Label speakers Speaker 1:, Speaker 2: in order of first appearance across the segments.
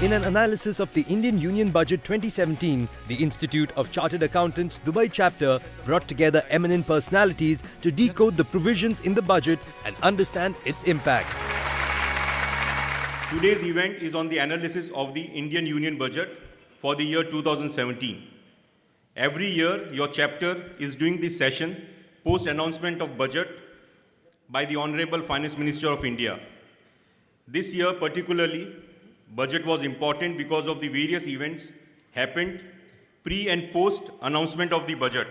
Speaker 1: In an analysis of the Indian Union Budget 2017, the Institute of Chartered Accountants Dubai chapter brought together eminent personalities to decode the provisions in the budget and understand its impact.
Speaker 2: Today's event is on the analysis of the Indian Union Budget for the year 2017. Every year, your chapter is doing this session post-announcement of budget by the Honorable Finance Minister of India. This year particularly, budget was important because of the various events happened pre and post announcement of the budget,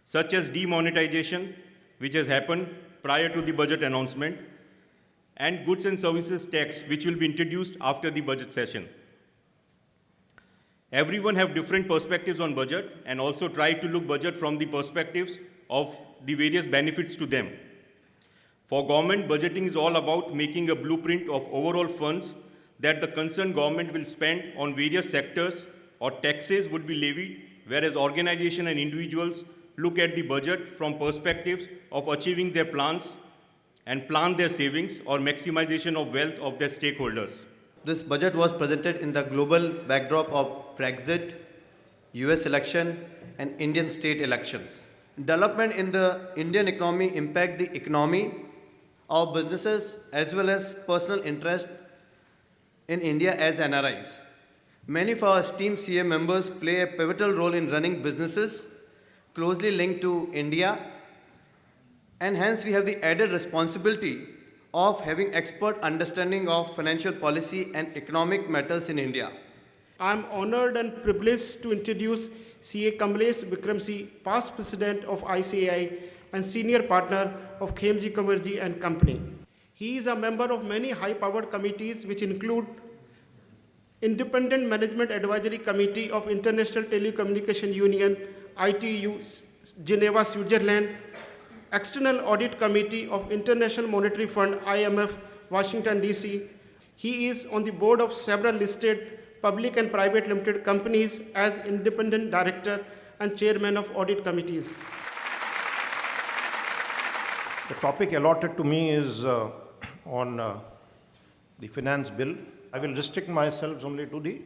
Speaker 2: such as demonetization, which has happened prior to the budget announcement, and goods and services tax, which will be introduced after the budget session. Everyone have different perspectives on budget and also try to look budget from the perspectives of the various benefits to them. For government, budgeting is all about making a blueprint of overall funds that the concerned government will spend on various sectors or taxes would be levied, whereas organizations and individuals look at the budget from perspectives of achieving their plans and plan their savings or maximization of wealth of their stakeholders.
Speaker 3: This budget was presented in the global backdrop of Brexit, US election, and Indian state elections. Development in the Indian economy impact the economy, our businesses, as well as personal interest in India as NRIs. Many of our esteemed CA members play a pivotal role in running businesses closely linked to India, and hence we have the added responsibility of having expert understanding of financial policy and economic matters in India.
Speaker 4: I am honored and privileged to introduce CA Kamlesh Vikramsi, past president of ICAI and senior partner of Khemji Kamarji and Company. He is a member of many high-powered committees which include Independent Management Advisory Committee of International Telecommunication Union, ITU, Geneva, Switzerland, External Audit Committee of International Monetary Fund, IMF, Washington, D.C. He is on the board of several listed public and private limited companies as independent director and chairman of audit committees.
Speaker 5: The topic allotted to me is on the finance bill. I will restrict myself only to the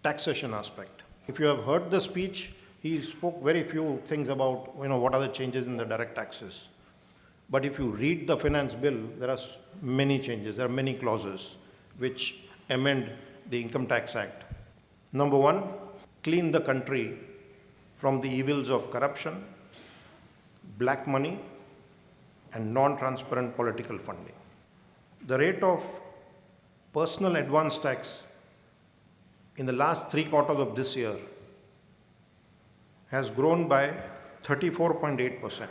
Speaker 5: taxation aspect. If you have heard the speech, he spoke very few things about what are the changes in the direct taxes. But if you read the finance bill, there are many changes. There are many clauses which amend the Income Tax Act. Number one, clean the country from the evils of corruption, black money, and non-transparent political funding. The rate of personal advance tax in the last 3 quarters of this year has grown by 34.8%.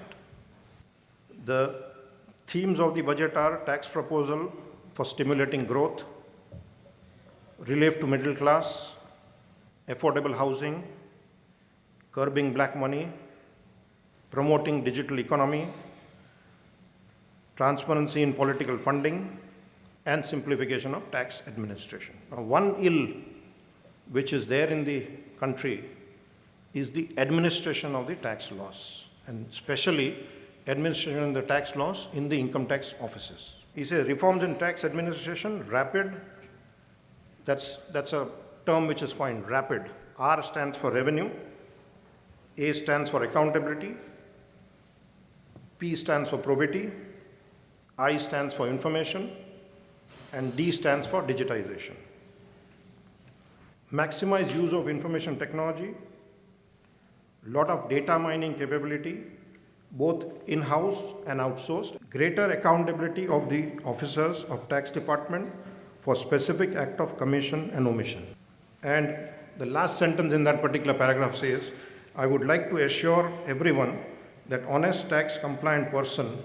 Speaker 5: The themes of the budget are tax proposal for stimulating growth, relief to middle class, affordable housing, curbing black money, promoting digital economy, transparency in political funding, and simplification of tax administration. Now, one ill which is there in the country is the administration of the tax laws, and especially administration of the tax laws in the income tax offices. He says reforms in tax administration, rapid, that's a term which is coined, rapid. R stands for revenue, A stands for accountability, P stands for probity, I stands for information, and D stands for digitization. Maximize use of information technology, lot of data mining capability, both in-house and outsourced, greater accountability of the officers of tax department for specific act of commission and omission. And the last sentence in that particular paragraph says, I would like to assure everyone that honest tax compliant person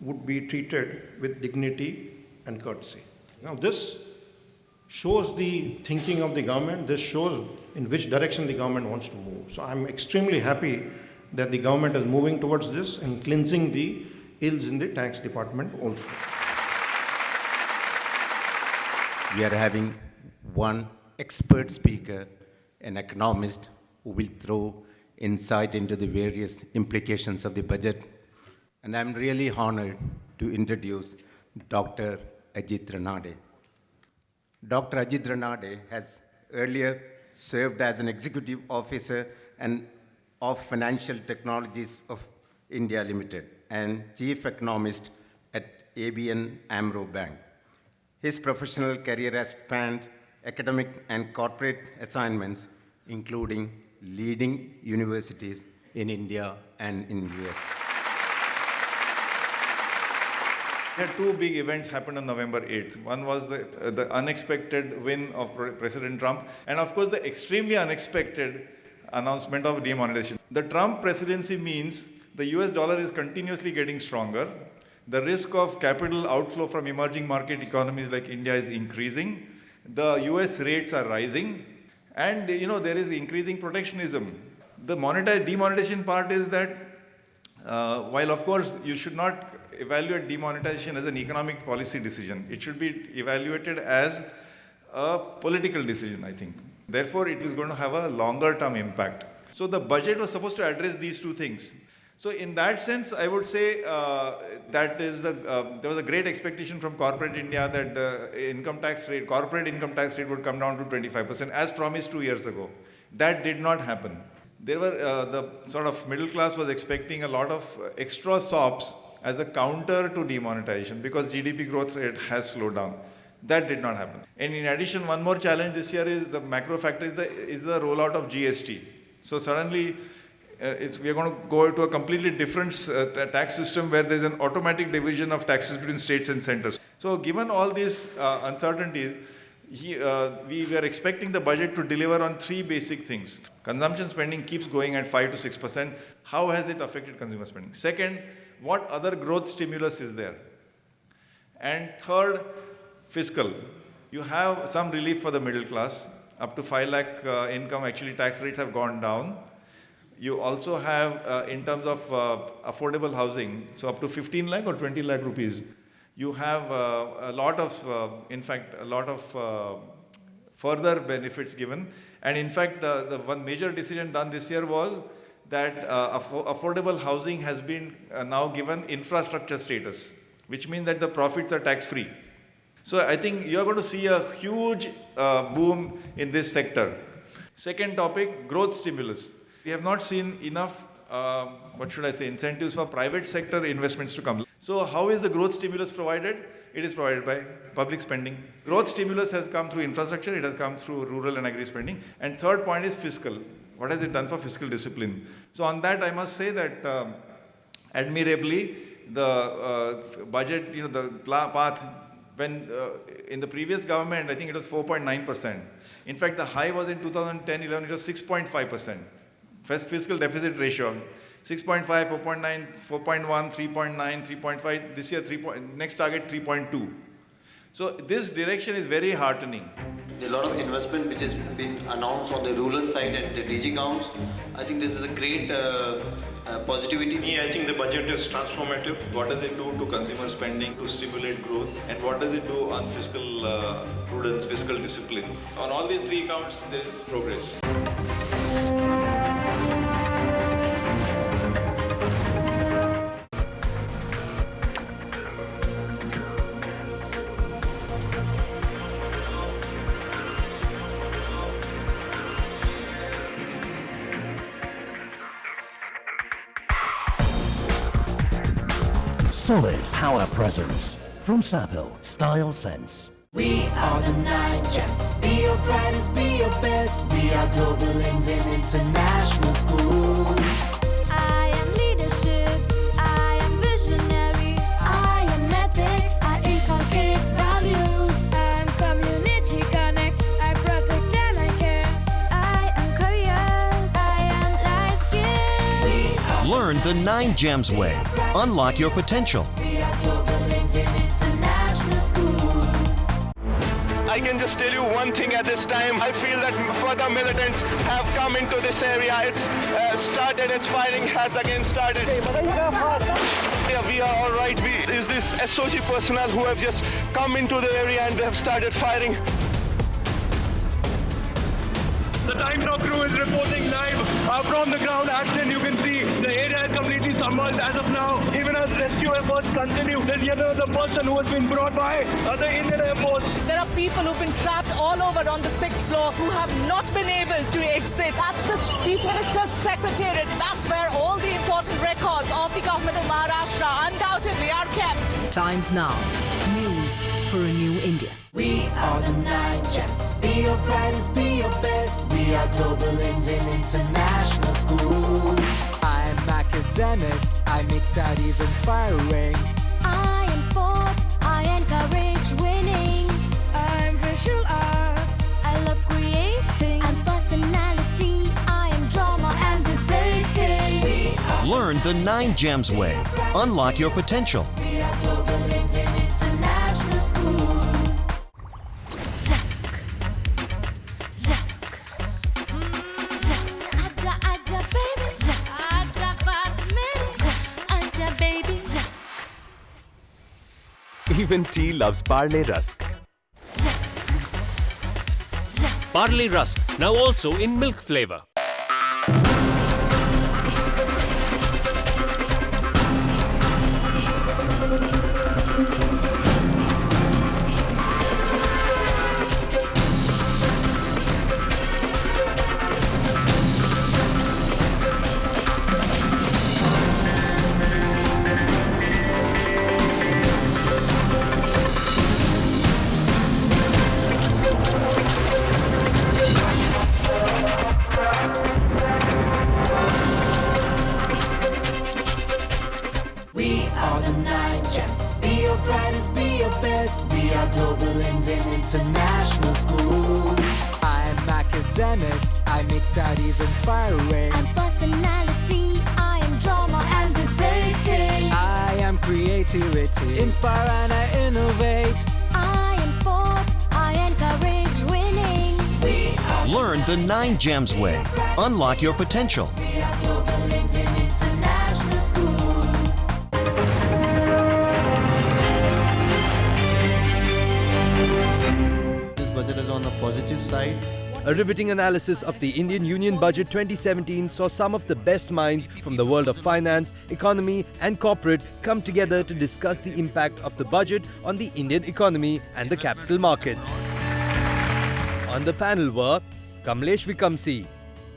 Speaker 5: would be treated with dignity and courtesy. Now this shows the thinking of the government, this shows in which direction the government wants to move. So I'm extremely happy that the government is moving towards this and cleansing the ills in the tax department also.
Speaker 6: We are having one expert speaker, an economist, who will throw insight into the various implications of the budget. And I'm really honored to introduce Dr. Ajit Ranade. Dr. Ajit Ranade has earlier served as an executive officer of Financial Technologies of India Limited and chief economist at ABN AMRO Bank. His professional career has spanned academic and corporate assignments, including leading universities in India and in US.
Speaker 7: There are two big events happened on November 8th. One was the unexpected win of President Trump, and of course the extremely unexpected announcement of demonetization. The Trump presidency means the US dollar is continuously getting stronger. The risk of capital outflow from emerging market economies like India is increasing. The US rates are rising. And there is increasing protectionism. The demonetization part is that while of course you should not evaluate demonetization as an economic policy decision, it should be evaluated as a political decision, I think. Therefore, it is going to have a longer term impact. So the budget was supposed to address these two things. So in that sense, I would say there was a great expectation from corporate India that the corporate income tax rate would come down to 25%, as promised 2 years ago. That did not happen. There were the sort of middle class was expecting a lot of extra SOPs as a counter to demonetization because GDP growth rate has slowed down. That did not happen. And in addition, one more challenge this year is the macro factor is the rollout of GST. So suddenly, we are going to go to a completely different tax system where there's an automatic division of taxes between states and centers. So given all these uncertainties, we were expecting the budget to deliver on three basic things. Consumption spending keeps going at 5 to 6%. How has it affected consumer spending? Second, what other growth stimulus is there? And third, fiscal. You have some relief for the middle class. Up to 5 lakh income, actually tax rates have gone down. You also have, in terms of affordable housing, so up to 15 lakh or 20 lakh rupees, you have a lot of further benefits given. And in fact, the one major decision done this year was that affordable housing has been now given infrastructure status, which means that the profits are tax-free. So I think you're going to see a huge boom in this sector. Second topic, growth stimulus. We have not seen enough, incentives for private sector investments to come. So how is the growth stimulus provided? It is provided by public spending. Growth stimulus has come through infrastructure, it has come through rural and agri spending. And third point is fiscal. What has it done for fiscal discipline? So on that, I must say that admirably, the budget, the path, when in the previous government, I think it was 4.9%. In fact, the high was in 2010-11, it was 6.5%. Fiscal deficit ratio, 6.5, 4.9, 4.1, 3.9, 3.5, this year, next target 3.2. So this direction is very heartening.
Speaker 3: A lot of investment which has been announced on the rural side at the DG counts. I think this is a great positivity.
Speaker 7: I think the budget is transformative. What does it do to consumer spending to stimulate growth? And what does it do on fiscal prudence, fiscal discipline? On all these three counts, there is progress.
Speaker 8: Solid power presence from Saphill Style Sense.
Speaker 9: We are the Nine Jets. Be your brightest, be your best. We are global Indian international school.
Speaker 10: I am leadership. I am visionary. I am ethics. I inculcate values. I'm community connect. I protect and I care. I am curious. I am
Speaker 8: Learn the 9 GEMS way. Unlock your potential.
Speaker 9: We are global Indian international school.
Speaker 11: I can just tell you one thing at this time. I feel that further militants have come into this area. Its firing has again started. Yeah, we are all right. Is this SOG personnel who have just come into the area and they have started firing. The TimesNOW crew is reporting live from the ground action. You can see the area is completely submerged as of now. Even as rescue efforts continue, there's yet another person who has been brought by the Indian Air Force.
Speaker 12: There are people who've been trapped all over on the 6th floor who have not been able to exit. That's the Chief Minister's Secretariat. That's where all the important records of the government of Maharashtra undoubtedly are kept.
Speaker 13: TimesNOW. News for a new India.
Speaker 9: We are the 9 GEMS. Be your brightest, be your best. We are global Indian international school. I'm academics. I make studies inspiring.
Speaker 10: I am sports, I encourage winning. I'm visual arts, I love creating. I'm personality, I am drama and debating.
Speaker 8: Learn the 9 GEMS way. Unlock your potential.
Speaker 9: We are global Indian international school.
Speaker 10: Rusk, rusk, rusk. Aja, aja, baby, rusk. Aja, pass me, rusk. Aja, baby, rusk.
Speaker 14: Even tea loves Parle Rusk.
Speaker 10: Rusk, rusk.
Speaker 14: Parle Rusk, now also in milk flavor.
Speaker 9: Be your best. We are global Indian international school. I'm academics. I make studies inspiring.
Speaker 10: I'm personality, I am drama and debating.
Speaker 9: I am creativity. Inspire and I innovate.
Speaker 10: I am sports, I encourage winning.
Speaker 8: Learn the 9 GEMS way. Unlock your potential.
Speaker 9: We are global Indian international school.
Speaker 3: Budget is on the positive side.
Speaker 1: A riveting analysis of the Indian Union Budget 2017 saw some of the best minds from the world of finance, economy and corporate come together to discuss the impact of the budget on the Indian economy and the capital markets. On the panel were Kamlesh Vikamsi,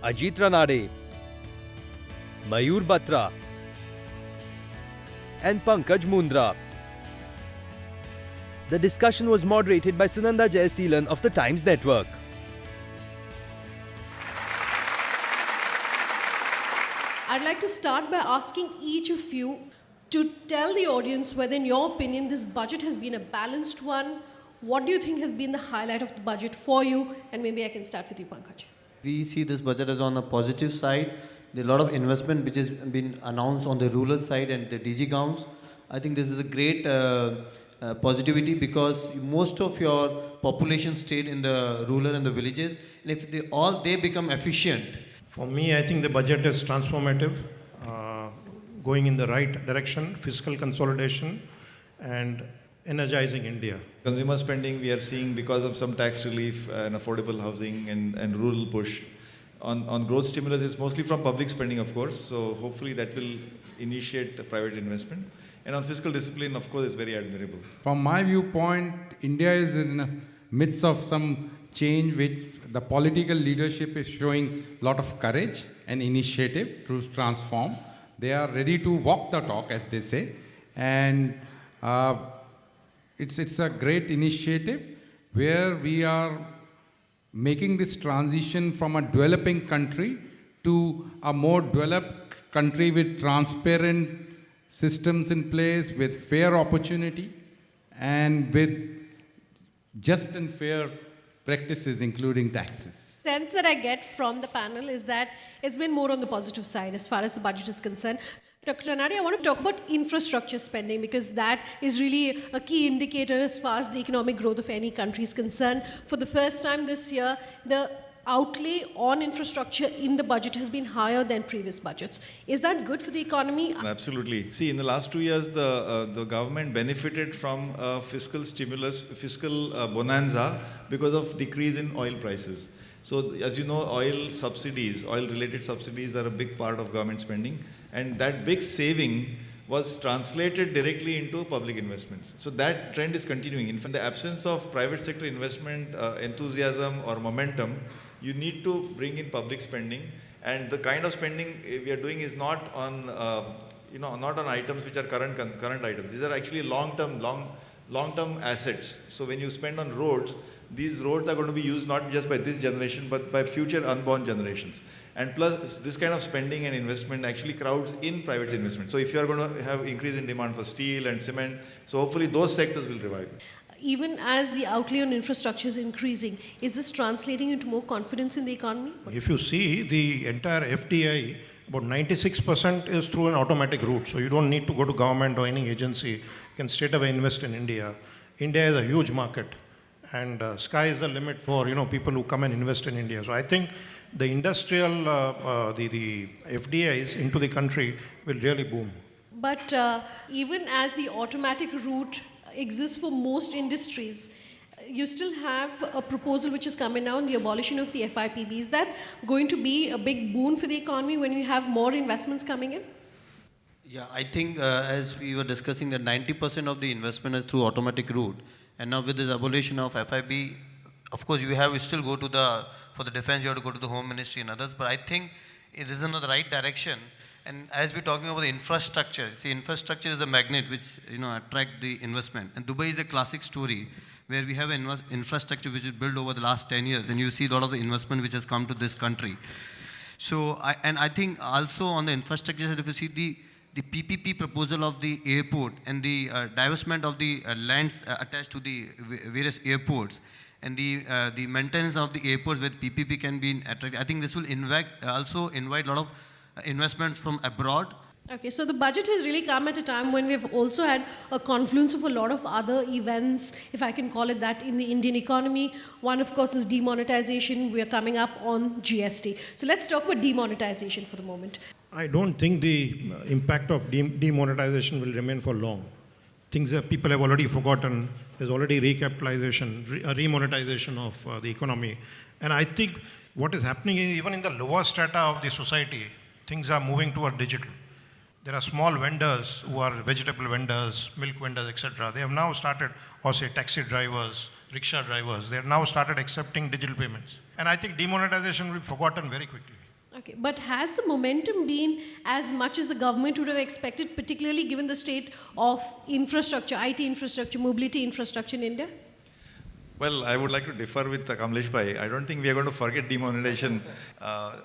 Speaker 1: Ajit Ranade, Mayur Batra and Pankaj Mundra. The discussion was moderated by Sunanda Jayaseelan of the Times Network.
Speaker 15: I'd like to start by asking each of you to tell the audience whether, in your opinion, this budget has been a balanced one. What do you think has been the highlight of the budget for you? And maybe I can start with you, Pankaj.
Speaker 3: We see this budget as on the positive side. There are a lot of investment which has been announced on the rural side and the DG Gaons. I think this is a great positivity because most of your population stayed in the rural and the villages. And if they become efficient.
Speaker 5: For me, I think the budget is transformative, going in the right direction, fiscal consolidation and energizing India.
Speaker 7: Consumer spending we are seeing because of some tax relief and affordable housing and rural push. On growth stimulus, it's mostly from public spending, of course. So hopefully that will initiate private investment. And on fiscal discipline, of course, it's very admirable.
Speaker 16: From my viewpoint, India is in the midst of some change which the political leadership is showing a lot of courage and initiative to transform. They are ready to walk the talk, as they say. And it's a great initiative where we are making this transition from a developing country to a more developed country with transparent systems in place, with fair opportunity and with just and fair practices, including taxes.
Speaker 15: Sense that I get from the panel is that it's been more on the positive side as far as the budget is concerned. Dr. Ranade, I want to talk about infrastructure spending because that is really a key indicator as far as the economic growth of any country is concerned. For the first time this year, the outlay on infrastructure in the budget has been higher than previous budgets. Is that good for the economy?
Speaker 7: Absolutely. See, in the last 2 years, the government benefited from fiscal stimulus, fiscal bonanza because of decrease in oil prices. So, as you know, oil-related subsidies are a big part of government spending, and that big saving was translated directly into public investments. So that trend is continuing. In fact, the absence of private sector investment enthusiasm or momentum, you need to bring in public spending, and the kind of spending we are doing is not on not on items which are current items. These are actually long-term assets. So when you spend on roads, these roads are going to be used not just by this generation but by future unborn generations. And plus, this kind of spending and investment actually crowds in private investment. So if you are going to have increase in demand for steel and cement, so hopefully those sectors will revive.
Speaker 15: Even as the outlay on infrastructure is increasing, is this translating into more confidence in the economy?
Speaker 5: If you see the entire FDI, about 96% is through an automatic route. So you don't need to go to government or any agency. You can straight away invest in India. India is a huge market, and sky is the limit for people who come and invest in India. So I think the industrial, the FDIs into the country will really boom.
Speaker 15: But even as the automatic route exists for most industries, you still have a proposal which is coming now on the abolition of the FIPB. Is that going to be a big boon for the economy when we have more investments coming in?
Speaker 17: Yeah, I think as we were discussing that 90% of the investment is through automatic route, and now with this abolition of FIB, of course you still go to for the defense you have to go to the Home Ministry and others, but I think it is in the right direction. And as we're talking about the infrastructure, see, infrastructure is the magnet which attract the investment. And Dubai is a classic story where we have an infrastructure which is built over the last 10 years, and you see a lot of the investment which has come to this country. So, I think also on the infrastructure side, if you see the PPP proposal of the airport and the divestment of the lands attached to the various airports, and the maintenance of the airports with PPP can be attractive. I think this will also invite a lot of investments from abroad.
Speaker 15: Okay, so the budget has really come at a time when we've also had a confluence of a lot of other events, if I can call it that, in the Indian economy. One, of course, is demonetization. We are coming up on GST. So let's talk about demonetization for the moment.
Speaker 5: I don't think the impact of demonetization will remain for long. Things that people have already forgotten. There's already recapitalization, remonetization of the economy. And I think what is happening is even in the lower strata of the society, things are moving toward digital. There are small vendors who are vegetable vendors, milk vendors, etc. They have now started, or say taxi drivers, rickshaw drivers, they have now started accepting digital payments. And I think demonetization will be forgotten very quickly.
Speaker 15: Okay, but has the momentum been as much as the government would have expected, particularly given the state of infrastructure, IT infrastructure, mobility infrastructure in India?
Speaker 7: Well, I would like to differ with Kamlesh Bhai. I don't think we are going to forget demonetization.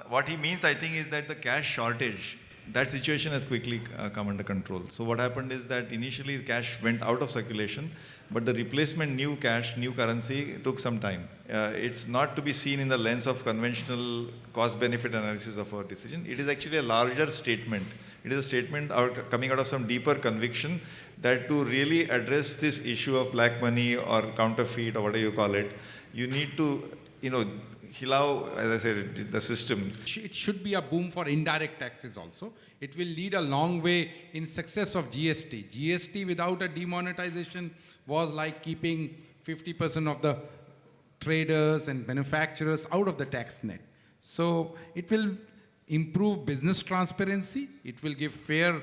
Speaker 7: What he means, I think, is that the cash shortage, that situation has quickly come under control. So what happened is that initially the cash went out of circulation, but the replacement new cash, new currency took some time. It's not to be seen in the lens of conventional cost-benefit analysis of our decision. It is actually a larger statement. It is a statement coming out of some deeper conviction that to really address this issue of black money or counterfeit or whatever you call it, you need to, allow, as I said, the system.
Speaker 16: It should be a boom for indirect taxes also. It will lead a long way in success of GST. GST without a demonetization was like keeping 50% of the traders and manufacturers out of the tax net. So it will improve business transparency. It will give fair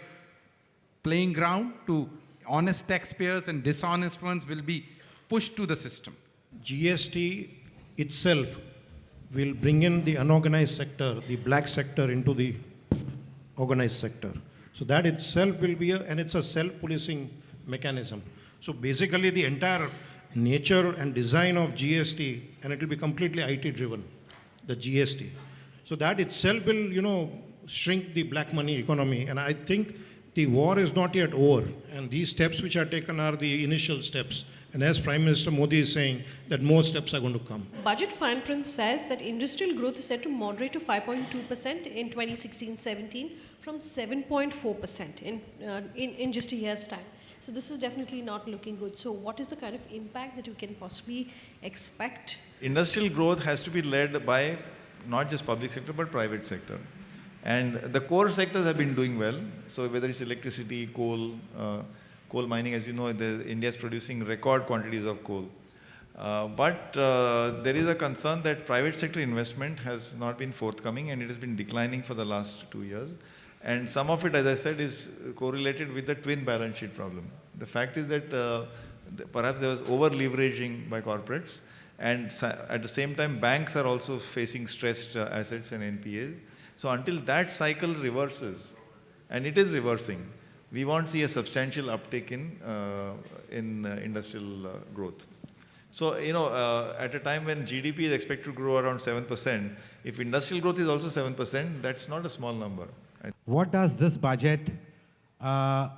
Speaker 16: playing ground to honest taxpayers, and dishonest ones will be pushed to the system.
Speaker 5: GST itself will bring in the unorganized sector, the black sector into the organized sector. So that itself will be and it's a self-policing mechanism. So basically the entire nature and design of GST, and it will be completely IT driven, the GST. So that itself will, shrink the black money economy. And I think the war is not yet over. And these steps which are taken are the initial steps. And as Prime Minister Modi is saying, that more steps are going to come.
Speaker 15: Budget fine print says that industrial growth is set to moderate to 5.2% in 2016-17 from 7.4% in just a year's time. So this is definitely not looking good. So what is the kind of impact that you can possibly expect?
Speaker 7: Industrial growth has to be led by not just public sector but private sector. And the core sectors have been doing well. So whether it's electricity, coal mining, as you know, India is producing record quantities of coal. But there is a concern that private sector investment has not been forthcoming and it has been declining for the last 2 years. And some of it, as I said, is correlated with the twin balance sheet problem. The fact is that perhaps there was over-leveraging by corporates, and at the same time, banks are also facing stressed assets and NPAs. So until that cycle reverses, and it is reversing, we won't see a substantial uptick in industrial growth. So, at a time when GDP is expected to grow around 7%, if industrial growth is also 7%, that's not a small number.
Speaker 18: What does this budget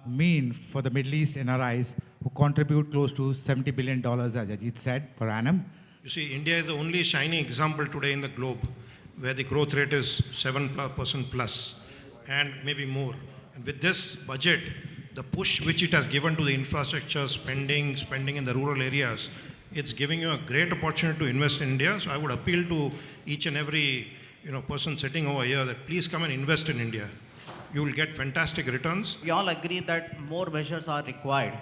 Speaker 18: mean for the Middle East NRIs who contribute close to $70 billion, as Ajit said, per annum?
Speaker 5: You see, India is the only shining example today in the globe where the growth rate is 7% plus and maybe more. And with this budget, the push which it has given to the infrastructure spending in the rural areas, it's giving you a great opportunity to invest in India. So I would appeal to each and every person sitting over here that please come and invest in India. You will get fantastic returns.
Speaker 19: We all agree that more measures are required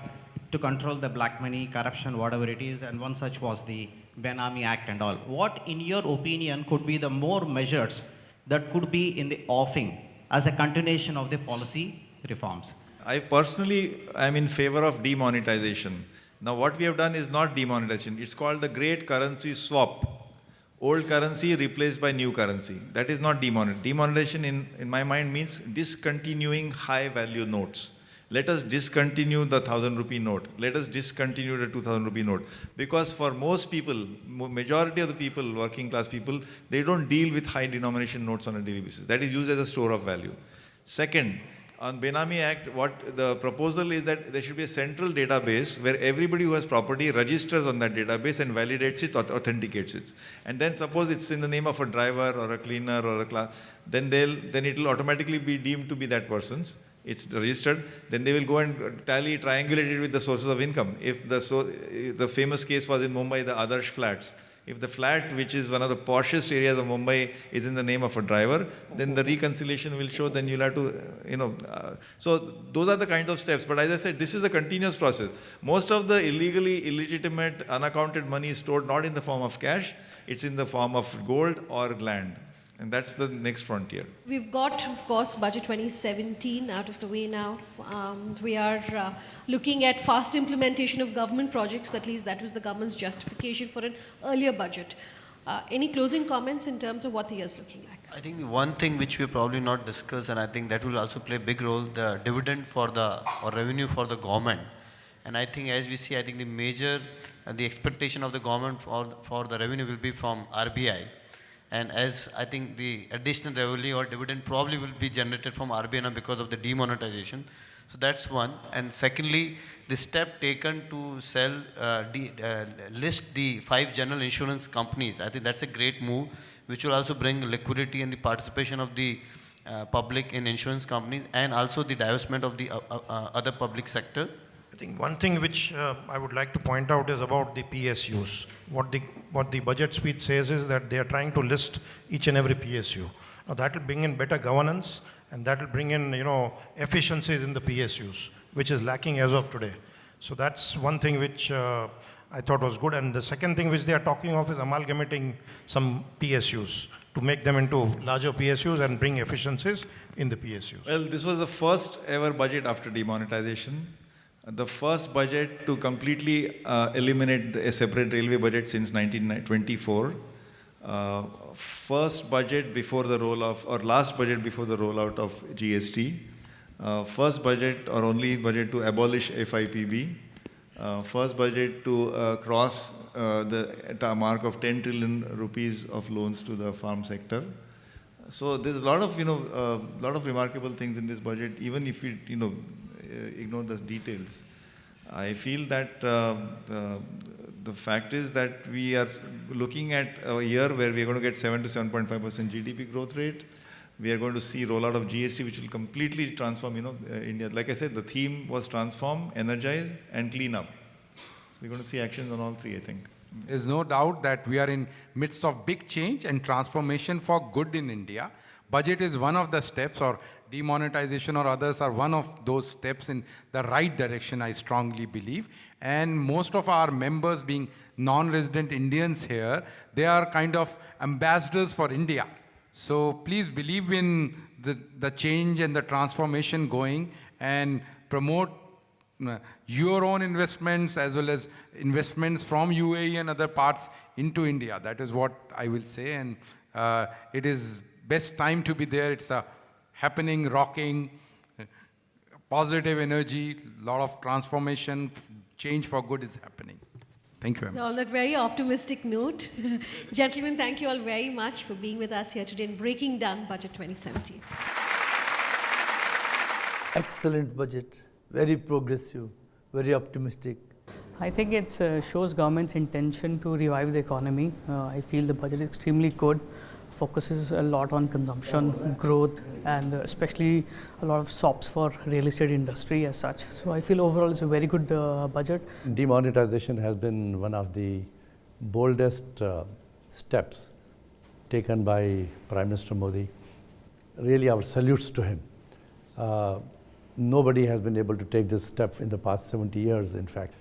Speaker 19: to control the black money, corruption, whatever it is, and one such was the Benami Act and all. What, in your opinion, could be the more measures that could be in the offing as a continuation of the policy reforms?
Speaker 7: I personally am in favor of demonetization. Now what we have done is not demonetization, it's called the great currency swap. Old currency replaced by new currency. That is not demonetization. Demonetization in my mind means discontinuing high value notes. Let us discontinue the 1,000 rupee note. Let us discontinue the 2,000 rupee note. Because for most people, majority of the people, working class people, they don't deal with high denomination notes on a daily basis. That is used as a store of value. Second, on Benami Act, what the proposal is that there should be a central database where everybody who has property registers on that database and validates it, authenticates it. And then suppose it's in the name of a driver or a cleaner or a class, then it will automatically be deemed to be that person's. It's registered, then they will go and triangulate it with the sources of income. If the famous case was in Mumbai, the Adarsh flats. If the flat, which is one of the poshest areas of Mumbai, is in the name of a driver, then the reconciliation will show, then you'll have to, so those are the kind of steps. But as I said, this is a continuous process. Most of the illegally, illegitimate, unaccounted money is stored not in the form of cash, it's in the form of gold or land. And that's the next frontier.
Speaker 15: We've got, of course, Budget 2017 out of the way now. We are looking at fast implementation of government projects. At least that was the government's justification for an earlier budget. Any closing comments in terms of what the year is looking like?
Speaker 17: I think one thing which we probably not discussed, and I think that will also play a big role, the dividend or revenue for the government. And I think as we see, I think the expectation of the government for the revenue will be from RBI. And as I think the additional revenue or dividend probably will be generated from RBI now because of the demonetization. So that's one. And secondly, the step taken to list the 5 general insurance companies, I think that's a great move, which will also bring liquidity and the participation of the public in insurance companies and also the divestment of the other public sector.
Speaker 5: I think one thing which I would like to point out is about the PSUs. What the budget speech says is that they are trying to list each and every PSU. Now that will bring in better governance and that will bring in efficiencies in the PSUs, which is lacking as of today. So that's one thing which I thought was good. And the second thing which they are talking of is amalgamating some PSUs to make them into larger PSUs and bring efficiencies in the PSUs.
Speaker 7: Well, this was the first ever budget after demonetization. The first budget to completely eliminate a separate railway budget since 1924. First budget before the last budget before the rollout of GST. First budget or only budget to abolish FIPB. First budget to cross the mark of 10 trillion rupees of loans to the farm sector. So there's a lot of remarkable things in this budget, even if we ignore the details. I feel that the fact is that we are looking at a year where we are going to get 7 to 7.5% GDP growth rate. We are going to see rollout of GST, which will completely transform, India. Like I said, the theme was transform, energize, and clean up. So we're going to see actions on all three, I think.
Speaker 16: There's no doubt that we are in midst of big change and transformation for good in India. Budget is one of the steps, or demonetization or others are one of those steps in the right direction, I strongly believe. And most of our members being non-resident Indians here, they are kind of ambassadors for India. So please believe in the change and the transformation going, and promote your own investments as well as investments from UAE and other parts into India. That is what I will say, and it is best time to be there. It's a happening, rocking, positive energy, lot of transformation, change for good is happening. Thank you very much.
Speaker 15: So on that very optimistic note, gentlemen, thank you all very much for being with us here today and breaking down Budget 2017.
Speaker 20: Excellent budget, very progressive, very optimistic.
Speaker 21: I think it shows government's intention to revive the economy. I feel the budget is extremely good, focuses a lot on consumption, growth, and especially a lot of stops for real estate industry as such. So I feel overall it's a very good budget.
Speaker 22: Demonetization has been one of the boldest steps taken by Prime Minister Modi. Really, our salutes to him. Nobody has been able to take this step in the past 70 years, in fact.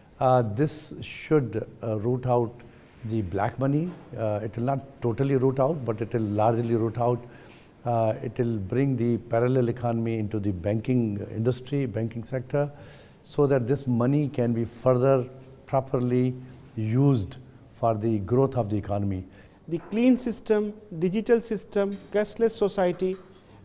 Speaker 22: This should root out the black money. It will not totally root out, but it will largely root out. It will bring the parallel economy into the banking industry, banking sector, so that this money can be further properly used for the growth of the economy.
Speaker 4: The clean system, digital system, cashless society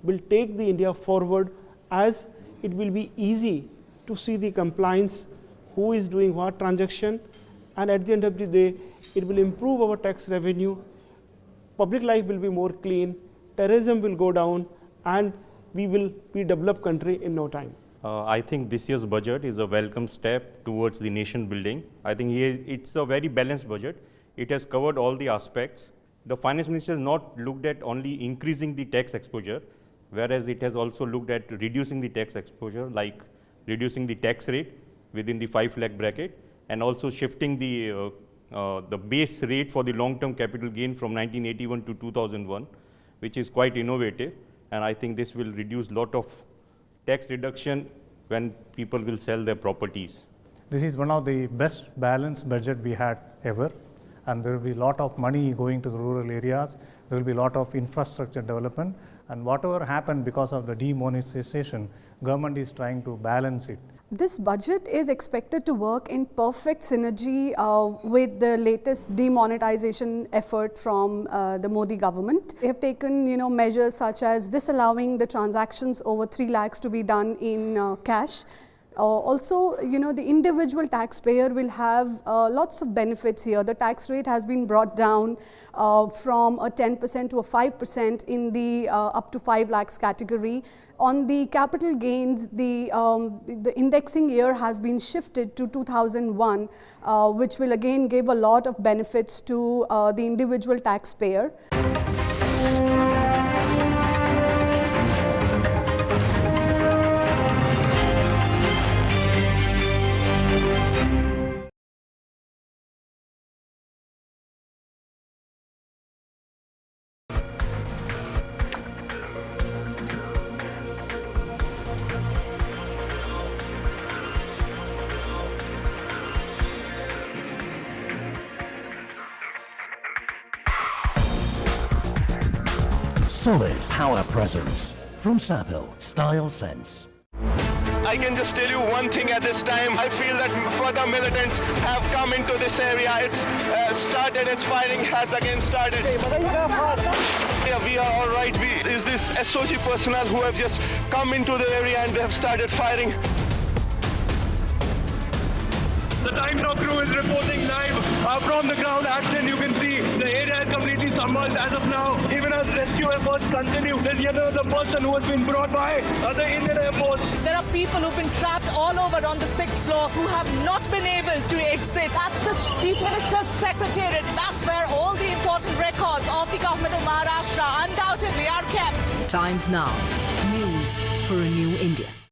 Speaker 4: will take the India forward, as it will be easy to see the compliance, who is doing what transaction, and at the end of the day, it will improve our tax revenue, public life will be more clean, terrorism will go down, and we will be a developed country in no time.
Speaker 2: I think this year's budget is a welcome step towards the nation building. I think it's a very balanced budget. It has covered all the aspects. The finance minister has not looked at only increasing the tax exposure, whereas it has also looked at reducing the tax exposure, like reducing the tax rate within the 5 lakh bracket, and also shifting the base rate for the long-term capital gain from 1981 to 2001, which is quite innovative. And I think this will reduce lot of tax reduction when people will sell their properties.
Speaker 23: This is one of the best balanced budget we had ever. And there will be a lot of money going to the rural areas. There will be a lot of infrastructure development. And whatever happened because of the demonetization, government is trying to balance it.
Speaker 24: This budget is expected to work in perfect synergy with the latest demonetization effort from the Modi government. They have taken measures such as disallowing the transactions over 3 lakhs to be done in cash. Also, the individual taxpayer will have lots of benefits here. The tax rate has been brought down from a 10% to a 5% in the up to 5 lakhs category. On the capital gains, the indexing year has been shifted to 2001, which will again give a lot of benefits to the individual taxpayer.
Speaker 8: Solid power presence from Sapil Style Sense.
Speaker 11: I can just tell you one thing at this time. I feel that further militants have come into this area. It's started, its firing has again started. Yeah, we are all right. Is this SOG personnel who have just come into the area and they have started firing. The TimesNOW crew is reporting live from the ground action. You can see the area is completely submerged as of now. Even as rescue efforts continue, there's yet another person who has been brought by the Indian Air Force.
Speaker 6: There are people who've been trapped all over on the 6th floor who have not been able to exit. That's the Chief Minister's Secretariat. That's where all the important records of the government of Maharashtra undoubtedly are kept.
Speaker 12: TimesNOW, news for a new India.